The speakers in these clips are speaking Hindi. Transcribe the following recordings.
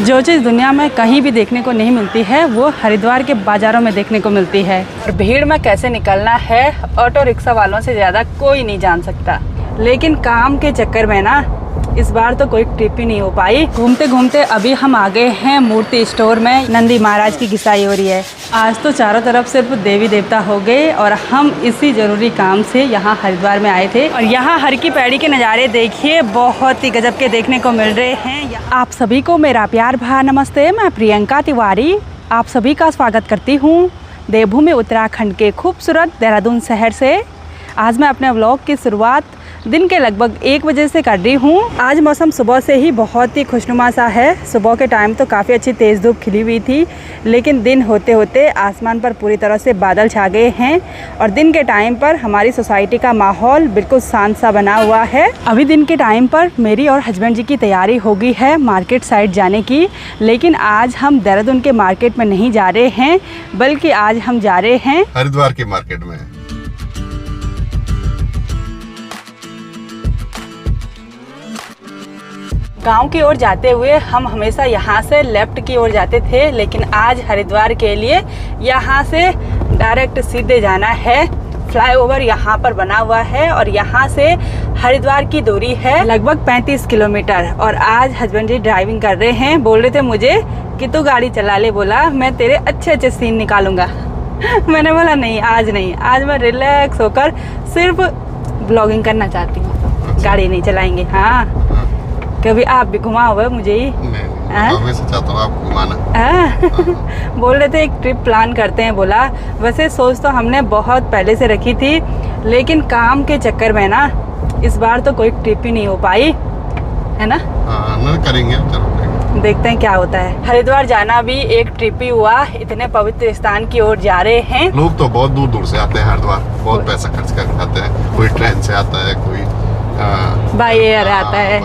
जो चीज़ दुनिया में कहीं भी देखने को नहीं मिलती है वो हरिद्वार के बाज़ारों में देखने को मिलती है। और भीड़ में कैसे निकलना है ऑटो रिक्शा वालों से ज़्यादा कोई नहीं जान सकता। लेकिन काम के चक्कर में ना इस बार तो कोई ट्रिप ही नहीं हो पाई। घूमते घूमते अभी हम आ गए हैं मूर्ति स्टोर में। नंदी महाराज की घिसाई हो रही है। आज तो चारों तरफ सिर्फ देवी देवता हो गए और हम इसी ज़रूरी काम से यहाँ हरिद्वार में आए थे। और यहाँ हर की पैड़ी के नज़ारे देखिए, बहुत ही गजब के देखने को मिल रहे हैं। आप सभी को मेरा प्यार भरा नमस्ते। मैं प्रियंका तिवारी आप सभी का स्वागत करती हूँ देवभूमि उत्तराखंड के खूबसूरत देहरादून शहर से। आज मैं अपने व्लॉग की शुरुआत दिन के लगभग 1 बजे से कर रही हूँ। आज मौसम सुबह से ही बहुत ही खुशनुमा सा है। सुबह के टाइम तो काफ़ी अच्छी तेज़ धूप खिली हुई थी, लेकिन दिन होते होते आसमान पर पूरी तरह से बादल छा गए हैं और दिन के टाइम पर हमारी सोसाइटी का माहौल बिल्कुल शांत सा बना हुआ है। अभी दिन के टाइम पर मेरी और हस्बैंड जी की तैयारी हो गई है मार्केट साइड जाने की। लेकिन आज हम देहरादून के मार्केट में नहीं जा रहे हैं, बल्कि आज हम जा रहे हैं हरिद्वार के मार्केट में। गांव की ओर जाते हुए हम हमेशा यहाँ से लेफ्ट की ओर जाते थे, लेकिन आज हरिद्वार के लिए यहाँ से डायरेक्ट सीधे जाना है। फ्लाईओवर यहाँ पर बना हुआ है और यहाँ से हरिद्वार की दूरी है लगभग 35 किलोमीटर। और आज हस्बैंड जी ड्राइविंग कर रहे हैं। बोल रहे थे मुझे कि तू गाड़ी चला ले, बोला मैं तेरे अच्छे अच्छे सीन निकालूंगा। मैंने बोला नहीं, आज नहीं, आज मैं रिलैक्स होकर सिर्फ ब्लॉगिंग करना चाहती हूँ, गाड़ी नहीं चलाएंगे। हाँ, कभी आप भी घुमाओ मुझे ही। मैं चाहता हूँ आप घुमाना। बोल रहे थे एक ट्रिप प्लान करते हैं। बोला वैसे सोच तो हमने बहुत पहले से रखी थी, लेकिन काम के चक्कर में ना इस बार तो कोई ट्रिप ही नहीं हो पाई, है ना? करेंगे, चलो देखते हैं क्या होता है। हरिद्वार जाना भी एक ट्रिप ही हुआ। इतने पवित्र स्थान की ओर जा रहे हैं। लोग तो बहुत दूर दूर से आते हैं हरिद्वार, बहुत पैसा खर्च कर आते हैं। कोई ट्रेन से आता है, कोई बाई एयर आता है,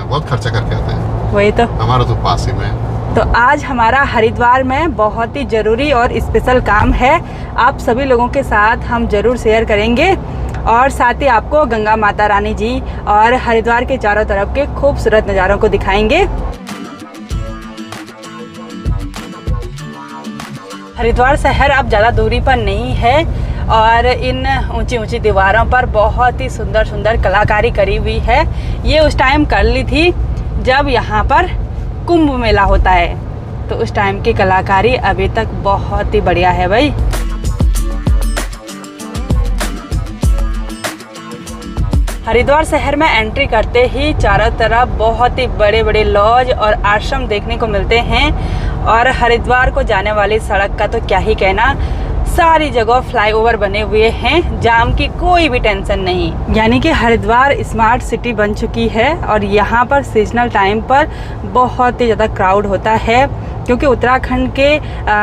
बहुत खर्चा करके आते हैं। वही तो, हमारा तो पास ही में। तो आज हमारा हरिद्वार में बहुत ही ज़रूरी और स्पेशल काम है। आप सभी लोगों के साथ हम ज़रूर शेयर करेंगे और साथ ही आपको गंगा माता रानी जी और हरिद्वार के चारों तरफ के खूबसूरत नज़ारों को दिखाएंगे। हरिद्वार शहर अब ज़्यादा दूरी पर नहीं है और इन ऊंची ऊंची दीवारों पर बहुत ही सुंदर सुंदर कलाकारी करी हुई है। ये उस टाइम कर ली थी जब यहाँ पर कुंभ मेला होता है, तो उस टाइम की कलाकारी अभी तक बहुत ही बढ़िया है भाई। हरिद्वार शहर में एंट्री करते ही चारों तरफ बहुत ही बड़े बड़े लॉज और आश्रम देखने को मिलते हैं। और हरिद्वार को जाने वाली सड़क का तो क्या ही कहना, सारी जगह फ्लाईओवर बने हुए हैं, जाम की कोई भी टेंशन नहीं। यानी कि हरिद्वार स्मार्ट सिटी बन चुकी है और यहाँ पर सीजनल टाइम पर बहुत ही ज़्यादा क्राउड होता है, क्योंकि उत्तराखंड के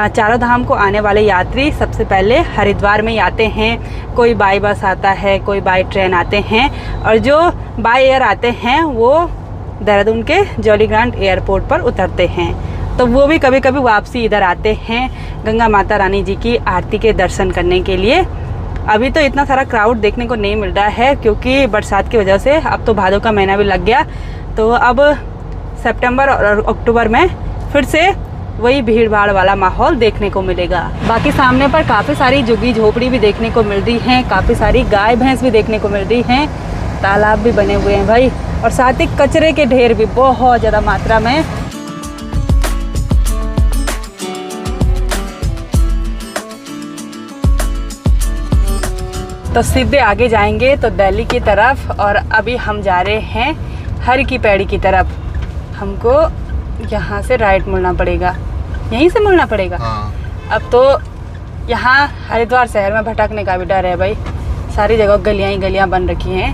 चारों धाम को आने वाले यात्री सबसे पहले हरिद्वार में ही आते हैं। कोई बाई बस आता है, कोई बाई ट्रेन आते हैं और जो बाई एयर आते हैं वो देहरादून के जॉली ग्रांट एयरपोर्ट पर उतरते हैं। तो वो भी कभी कभी वापसी इधर आते हैं गंगा माता रानी जी की आरती के दर्शन करने के लिए। अभी तो इतना सारा क्राउड देखने को नहीं मिल रहा है, क्योंकि बरसात की वजह से अब तो भादों का महीना भी लग गया। तो अब सितंबर और अक्टूबर में फिर से वही भीड़ भाड़ वाला माहौल देखने को मिलेगा। बाकी सामने पर काफ़ी सारी झुग्गी झोपड़ी भी देखने को मिल रही हैं, काफ़ी सारी गाय भैंस भी देखने को मिल रही हैं, तालाब भी बने हुए हैं भाई, और साथ ही कचरे के ढेर भी बहुत ज़्यादा मात्रा में। तो सीधे आगे जाएंगे तो दिल्ली की तरफ, और अभी हम जा रहे हैं हर की पैड़ी की तरफ। हमको यहाँ से राइट मुड़ना पड़ेगा, यहीं से मुड़ना पड़ेगा। अब तो यहाँ हरिद्वार शहर में भटकने का भी डर है भाई, सारी जगह गलियाँ ही गलियाँ बन रखी हैं।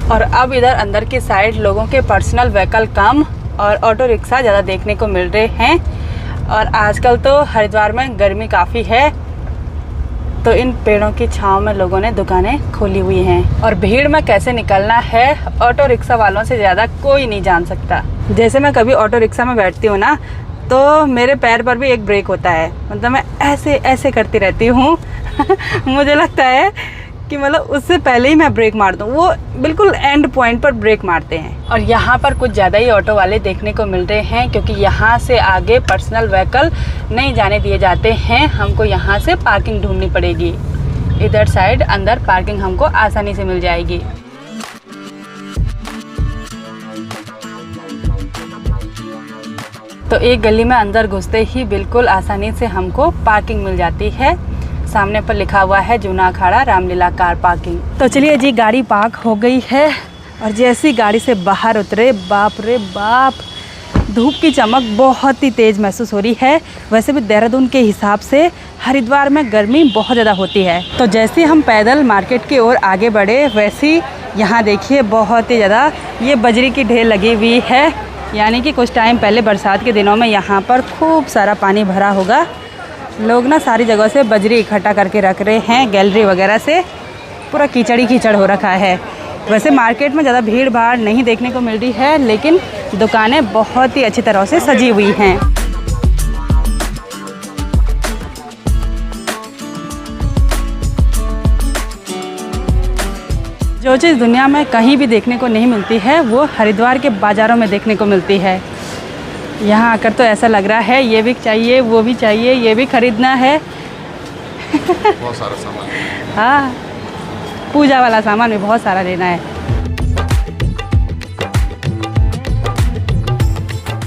और अब इधर अंदर की साइड लोगों के पर्सनल व्हीकल कम और ऑटो रिक्शा ज़्यादा देखने को मिल रहे हैं। और आजकल तो हरिद्वार में गर्मी काफ़ी है, तो इन पेड़ों की छांव में लोगों ने दुकानें खोली हुई हैं। और भीड़ में कैसे निकलना है ऑटो रिक्शा वालों से ज़्यादा कोई नहीं जान सकता। जैसे मैं कभी ऑटो रिक्शा में बैठती हूँ ना, तो मेरे पैर पर भी एक ब्रेक होता है, मतलब मैं ऐसे ऐसे करती रहती हूँ। मुझे लगता है कि मतलब उससे पहले ही मैं ब्रेक मार दूँ, वो बिल्कुल एंड पॉइंट पर ब्रेक मारते हैं। और यहाँ पर कुछ ज़्यादा ही ऑटो वाले देखने को मिल रहे हैं, क्योंकि यहाँ से आगे पर्सनल व्हीकल नहीं जाने दिए जाते हैं। हमको यहाँ से पार्किंग ढूंढनी पड़ेगी, इधर साइड अंदर पार्किंग हमको आसानी से मिल जाएगी। तो एक गली में अंदर घुसते ही बिल्कुल आसानी से हमको पार्किंग मिल जाती है। सामने पर लिखा हुआ है जूना अखाड़ा रामलीला कार पार्किंग। तो चलिए जी, गाड़ी पार्क हो गई है और जैसी गाड़ी से बाहर उतरे, बाप रे बाप, धूप की चमक बहुत ही तेज़ महसूस हो रही है। वैसे भी देहरादून के हिसाब से हरिद्वार में गर्मी बहुत ज़्यादा होती है। तो जैसे हम पैदल मार्केट की ओर आगे बढ़े, वैसे यहाँ देखिए बहुत ही ज़्यादा ये बजरी की ढेर लगी हुई है, यानी कि कुछ टाइम पहले बरसात के दिनों में यहाँ पर खूब सारा पानी भरा होगा। लोग ना सारी जगह से बजरी इकट्ठा करके रख रहे हैं, गैलरी वगैरह से पूरा कीचड़ ही कीचड़ हो रखा है। वैसे मार्केट में ज़्यादा भीड़ भाड़ नहीं देखने को मिल रही है, लेकिन दुकानें बहुत ही अच्छी तरह से सजी हुई हैं। जो चीज़ दुनिया में कहीं भी देखने को नहीं मिलती है, वो हरिद्वार के बाज़ारों में देखने को मिलती है। यहाँ आकर तो ऐसा लग रहा है ये भी चाहिए, वो भी चाहिए, ये भी खरीदना है। बहुत सारा सामान। हाँ, पूजा वाला सामान भी बहुत सारा लेना है।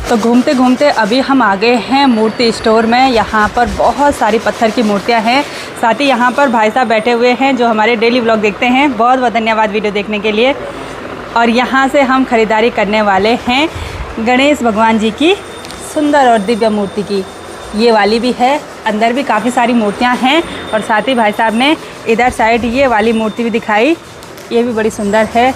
तो घूमते घूमते अभी हम आ गए हैं मूर्ति स्टोर में। यहाँ पर बहुत सारी पत्थर की मूर्तियाँ हैं। साथ ही यहाँ पर भाई साहब बैठे हुए हैं जो हमारे डेली व्लॉग देखते हैं। बहुत बहुत धन्यवाद वीडियो देखने के लिए। और यहाँ से हम ख़रीदारी करने वाले हैं गणेश भगवान जी की सुंदर और दिव्य मूर्ति की। ये वाली भी है, अंदर भी काफ़ी सारी मूर्तियाँ हैं। और साथ ही भाई साहब ने इधर साइड ये वाली मूर्ति भी दिखाई, ये भी बड़ी सुंदर है।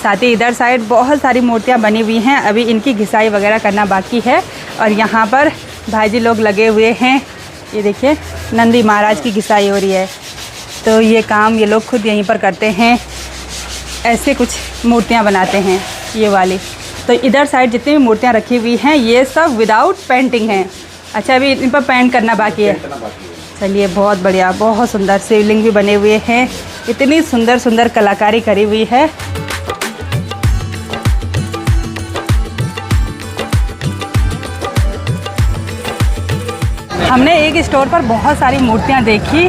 साथ ही इधर साइड बहुत सारी मूर्तियाँ बनी हुई हैं, अभी इनकी घिसाई वगैरह करना बाकी है। और यहाँ पर भाई जी लोग लगे हुए हैं, ये देखिए नंदी महाराज की घिसाई हो रही है। तो ये काम ये लोग खुद यहीं पर करते हैं, ऐसे कुछ मूर्तियाँ बनाते हैं ये वाली। तो इधर साइड जितनी भी मूर्तियाँ रखी हुई हैं ये सब विदाउट पेंटिंग हैं। अच्छा, अभी इन पर पेंट करना बाकी है। चलिए, बहुत बढ़िया, बहुत सुंदर शिवलिंग भी बने हुए हैं। इतनी सुंदर सुंदर कलाकारी करी हुई है। हमने एक स्टोर पर बहुत सारी मूर्तियां देखी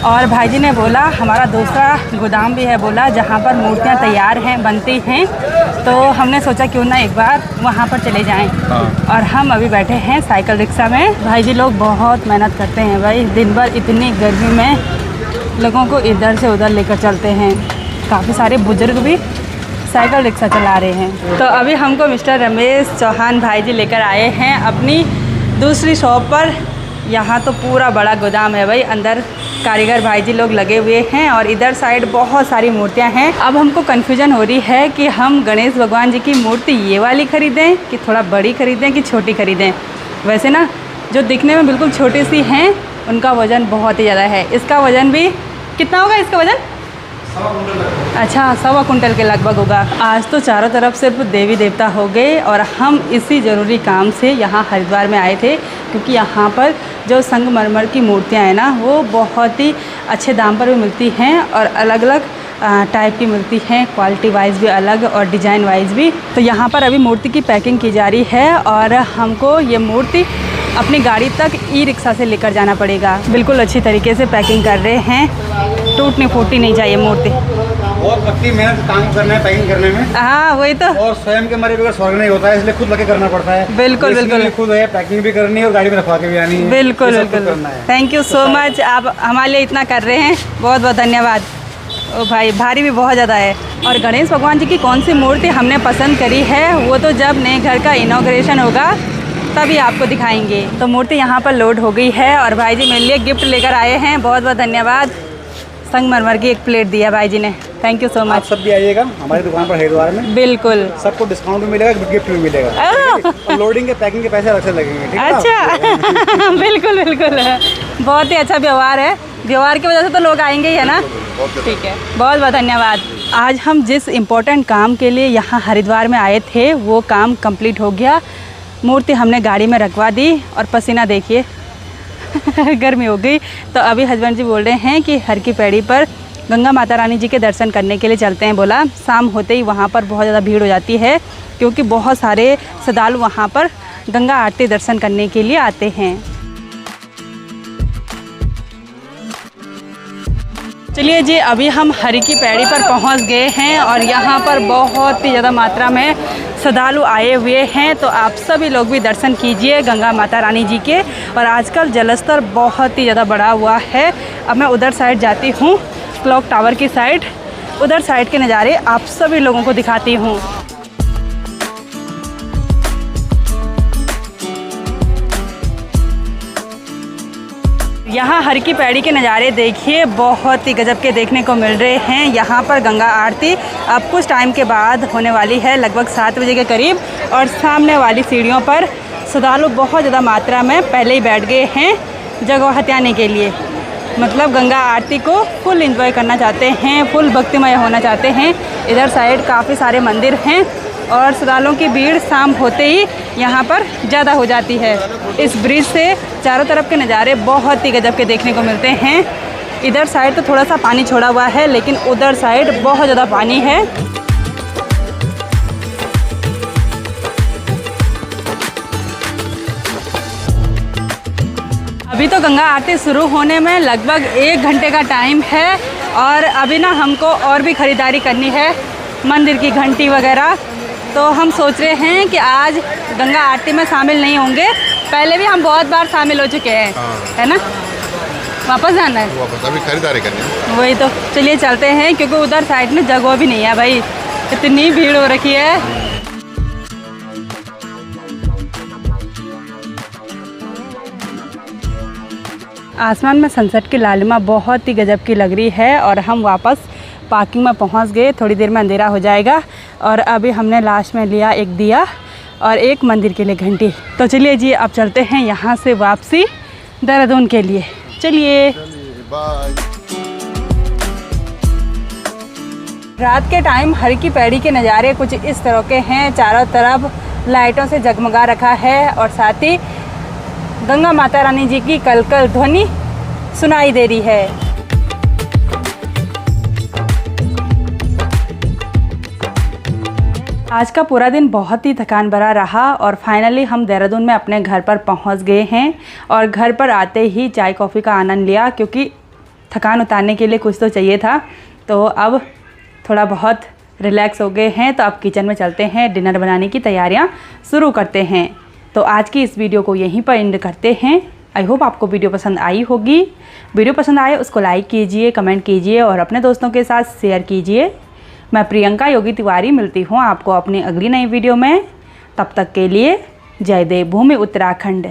और भाई जी ने बोला हमारा दूसरा गोदाम भी है, बोला जहां पर मूर्तियां तैयार हैं, बनती हैं। तो हमने सोचा क्यों ना एक बार वहां पर चले जाएं। और हम अभी बैठे हैं साइकिल रिक्शा में। भाई जी लोग बहुत मेहनत करते हैं भाई, दिन भर इतनी गर्मी में लोगों को इधर से उधर लेकर चलते हैं। काफ़ी सारे बुजुर्ग भी साइकिल रिक्शा चला रहे हैं। तो अभी हमको मिस्टर रमेश चौहान भाई जी लेकर आए हैं अपनी दूसरी शॉप पर। यहाँ तो पूरा बड़ा गोदाम है भाई, अंदर कारीगर भाई जी लोग लगे हुए हैं और इधर साइड बहुत सारी मूर्तियाँ हैं। अब हमको कन्फ्यूजन हो रही है कि हम गणेश भगवान जी की मूर्ति ये वाली ख़रीदें कि थोड़ा बड़ी ख़रीदें कि छोटी ख़रीदें। वैसे ना जो दिखने में बिल्कुल छोटी सी हैं उनका वज़न बहुत ही ज़्यादा है। इसका वज़न भी कितना होगा? इसका वज़न अच्छा 1.25 कुंटल के लगभग होगा। आज तो चारों तरफ सिर्फ देवी देवता हो गए और हम इसी ज़रूरी काम से यहाँ हरिद्वार में आए थे, क्योंकि यहाँ पर जो संगमरमर की मूर्तियाँ हैं ना वो बहुत ही अच्छे दाम पर भी मिलती हैं और अलग अलग टाइप की मिलती हैं, क्वालिटी वाइज भी अलग और डिज़ाइन वाइज भी। तो यहाँ पर अभी मूर्ति की पैकिंग की जा रही है और हमको ये मूर्ति अपनी गाड़ी तक ई रिक्शा से लेकर जाना पड़ेगा। बिल्कुल अच्छी तरीके से पैकिंग कर रहे हैं, टूटनी फूटनी नहीं चाहिए मूर्ति। बहुत पक्की मेहनत काम करना है पैकिंग करने में। हाँ वही तो। और स्वयं के मरे बगैर स्वर्ग नहीं होता है, इसलिए खुद लगे करना पड़ता है। बिल्कुल बिल्कुल, खुद है पैकिंग भी करनी है और गाड़ी में रखवा के भी आनी है। बिल्कुल बिल्कुल, थैंक यू सो मच, आप हमारे लिए इतना कर रहे हैं, बहुत बहुत धन्यवाद। ओ भाई, भारी भी बहुत ज़्यादा है। और गणेश भगवान जी की कौन सी मूर्ति हमने पसंद करी है वो तो जब नए घर का इनॉग्रेशन होगा तभी आपको दिखाएंगे। तो मूर्ति यहाँ पर लोड हो गई है और भाई जी मेरे लिए गिफ्ट लेकर आए हैं, बहुत बहुत धन्यवाद। संगमरमर की एक प्लेट दिया भाई जी ने, थैंक यू सो मच। आप सब भी आइएगा हमारी दुकान पर हरिद्वार में, बिल्कुल सबको डिस्काउंट भी मिलेगा, गिफ्ट भी मिलेगा। और लोडिंग के पैकिंग के पैसे अलग से लगेंगे, ठीक है? अच्छा बिल्कुल बिल्कुल, बहुत ही अच्छा व्यवहार है, व्यवहार की वजह से तो लोग आएंगे ही है ना। ठीक है, बहुत बहुत धन्यवाद। आज हम जिस इम्पोर्टेंट काम के लिए यहाँ हरिद्वार में आए थे वो काम कंप्लीट हो गया। मूर्ति हमने गाड़ी में रखवा दी और पसीना देखिए गर्मी हो गई। तो अभी हस्बैंड जी बोल रहे हैं कि हर की पैड़ी पर गंगा माता रानी जी के दर्शन करने के लिए चलते हैं। बोला शाम होते ही वहाँ पर बहुत ज़्यादा भीड़ हो जाती है, क्योंकि बहुत सारे श्रद्धालु वहाँ पर गंगा आरती दर्शन करने के लिए आते हैं। चलिए जी, अभी हम हरि की पैड़ी पर पहुंच गए हैं और यहाँ पर बहुत ही ज़्यादा मात्रा में श्रद्धालु आए हुए हैं। तो आप सभी लोग भी दर्शन कीजिए गंगा माता रानी जी के। और आजकल जलस्तर बहुत ही ज़्यादा बढ़ा हुआ है। अब मैं उधर साइड जाती हूँ, क्लॉक टावर की साइड, उधर साइड के नज़ारे आप सभी लोगों को दिखाती हूँ। यहाँ हर की पैड़ी के नज़ारे देखिए, बहुत ही गजब के देखने को मिल रहे हैं। यहाँ पर गंगा आरती अब कुछ टाइम के बाद होने वाली है, लगभग 7 बजे के करीब। और सामने वाली सीढ़ियों पर श्रद्धालु बहुत ज़्यादा मात्रा में पहले ही बैठ गए हैं जगह हथियाने के लिए। मतलब गंगा आरती को फुल एंजॉय करना चाहते हैं, फुल भक्तिमय होना चाहते हैं। इधर साइड काफ़ी सारे मंदिर हैं और श्रद्धालुओं की भीड़ शाम होते ही यहाँ पर ज़्यादा हो जाती है। इस ब्रिज से चारों तरफ के नज़ारे बहुत ही गजब के देखने को मिलते हैं। इधर साइड तो थोड़ा सा पानी छोड़ा हुआ है, लेकिन उधर साइड बहुत ज़्यादा पानी है। अभी तो गंगा आरती शुरू होने में लगभग 1 घंटे का टाइम है और अभी ना हमको और भी ख़रीदारी करनी है, मंदिर की घंटी वगैरह। तो हम सोच रहे हैं कि आज गंगा आरती में शामिल नहीं होंगे। पहले भी हम बहुत बार शामिल हो चुके हैं, है ना। वापस जाना है, वापस अभी खरीदारी करनी है। वही तो, चलिए चलते हैं, क्योंकि उधर साइड में जगह भी नहीं है भाई, इतनी भीड़ हो रखी है। आसमान में सनसेट की लालिमा बहुत ही गजब की लग रही है और हम वापस पार्किंग में पहुंच गए। थोड़ी देर में अंधेरा हो जाएगा और अभी हमने लास्ट में लिया एक दिया और एक मंदिर के लिए घंटी। तो चलिए जी, अब चलते हैं यहाँ से वापसी देहरादून के लिए। चलिए बाय। रात के टाइम हर की पैड़ी के नज़ारे कुछ इस तरह के हैं। चारों तरफ लाइटों से जगमगा रखा है और साथ ही गंगा माता रानी जी की कलकल ध्वनि सुनाई दे रही है। आज का पूरा दिन बहुत ही थकान भरा रहा और फाइनली हम देहरादून में अपने घर पर पहुंच गए हैं। और घर पर आते ही चाय कॉफ़ी का आनंद लिया, क्योंकि थकान उतारने के लिए कुछ तो चाहिए था। तो अब थोड़ा बहुत रिलैक्स हो गए हैं, तो अब किचन में चलते हैं, डिनर बनाने की तैयारियां शुरू करते हैं। तो आज की इस वीडियो को यहीं पर एंड करते हैं। आई होप आपको वीडियो पसंद आई होगी। वीडियो पसंद आए उसको लाइक कीजिए, कमेंट कीजिए और अपने दोस्तों के साथ शेयर कीजिए। मैं प्रियंका योगी तिवारी मिलती हूँ आपको अपनी अगली नई वीडियो में। तब तक के लिए जय देव भूमि उत्तराखंड।